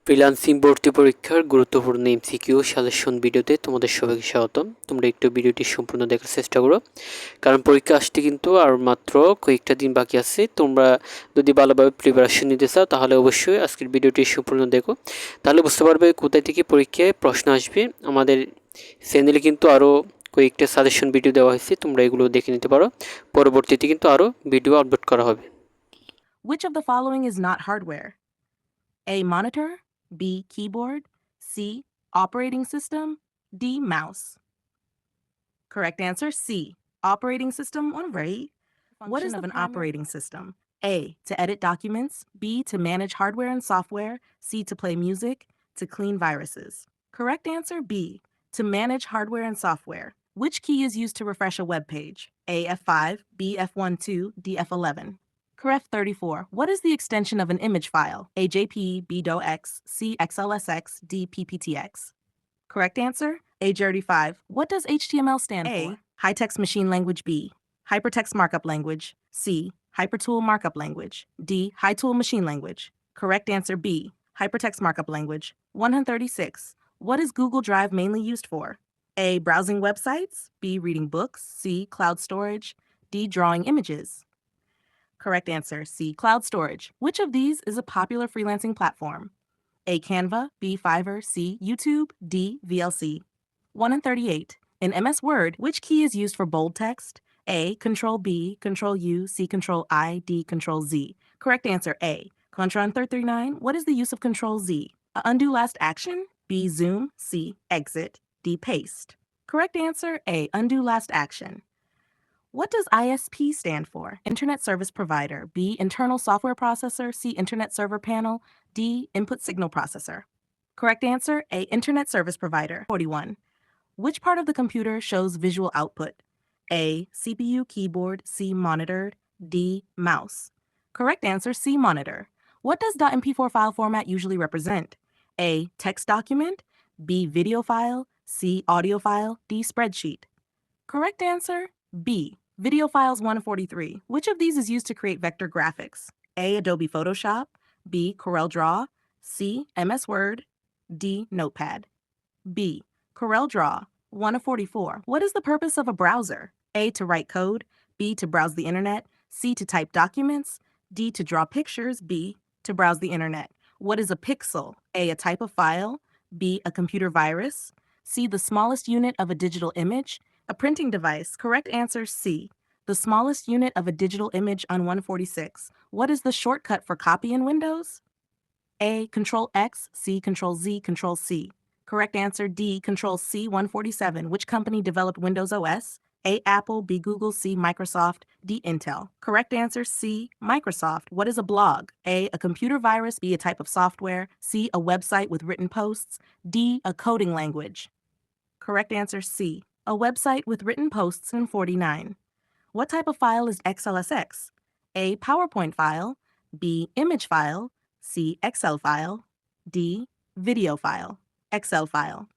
Freelancing ভর্তি পরীক্ষার গুরুত্বপূর্ণ এমসিকিউ সাজেশন ভিডিওতে তোমাদের সবাইকে স্বাগতম। তোমরা একটু ভিডিওটি সম্পূর্ণ দেখার চেষ্টা করো, কারণ পরীক্ষা আসতে কিন্তু আর মাত্র কয়েকটা দিন বাকি আছে। তোমরা যদি ভালোভাবে প্রিপারেশন নিতে চাও তাহলে অবশ্যই আজকের ভিডিওটি সম্পূর্ণ দেখো, তাহলে বুঝতে পারবে কোথায় থেকে পরীক্ষায় প্রশ্ন আসবে। আমাদের চ্যানেলে কিন্তু আরও কয়েকটা সাজেশন ভিডিও দেওয়া হয়েছে, তোমরা এগুলো দেখে নিতে পারো। পরবর্তীতে কিন্তু আরও ভিডিও আপলোড করা হবে। Which of the following is not hardware? A. Monitor, B. Keyboard, C. Operating system, D. Mouse. Correct answer C. Operating system. All right. What is an operating system? A. To edit documents, B. To manage hardware and software, C. To play music, to clean viruses. Correct answer B. To manage hardware and software. Which key is used to refresh a web page? A. F5, B. F12, D. F11. Correct 34. What is the extension of an image file? A. JPE, B. DOX, C. XLSX, D. PPTX. Correct answer? Age 35. What does HTML stand for? A. High-text machine language. B. Hypertext markup language. C. Hypertool markup language. D. High-tool machine language. Correct answer B. Hypertext markup language. 136. What is Google Drive mainly used for? A. Browsing websites. B. Reading books. C. Cloud storage. D. Drawing images. Correct answer C. Cloud storage. Which of these is a popular freelancing platform? A. Canva, B. Fiverr, C. YouTube, D. VLC. 1 in 38. In MS Word, which key is used for bold text? A. Control B, Control U, C. Control I, D. Control Z. Correct answer A. Contra 39. What is the use of Control Z? A. Undo last action, B. Zoom, C. Exit, D. Paste. Correct answer A. Undo last action. What does ISP stand for? Internet Service Provider, B. Internal Software Processor, C. Internet Server Panel, D. Input Signal Processor. Correct answer, A. Internet Service Provider. 41. Which part of the computer shows visual output? A. CPU, keyboard, C. Monitor, D. Mouse. Correct answer, C. Monitor. What does .mp4 file format usually represent? A. Text document, B. Video file, C. Audio file, D. Spreadsheet. Correct answer, B. Video files 143. Which of these is used to create vector graphics? A. Adobe Photoshop, B. CorelDRAW, C. MS Word, D. Notepad. B. CorelDRAW 1 of 44. What is the purpose of a browser? A. To write code, B. To browse the internet, C. To type documents, D. To draw pictures, B. To browse the internet. What is a pixel? A. A type of file, B. A computer virus, C. The smallest unit of a digital image, a printing device. Correct answer C. The smallest unit of a digital image on 146. What is the shortcut for copy in Windows? A. Control X, C. Control Z, Control C. Correct answer D. Control C. 147. Which company developed Windows OS? A. Apple, B. Google, C. Microsoft, D. Intel. Correct answer C. Microsoft. What is a blog? A. A computer virus, B. A type of software, C. A website with written posts, D. A coding language. Correct answer C. A website with written posts in 49. What type of file is XLSX? A. PowerPoint file, B. Image file, C. Excel file, D. Video file. Excel file.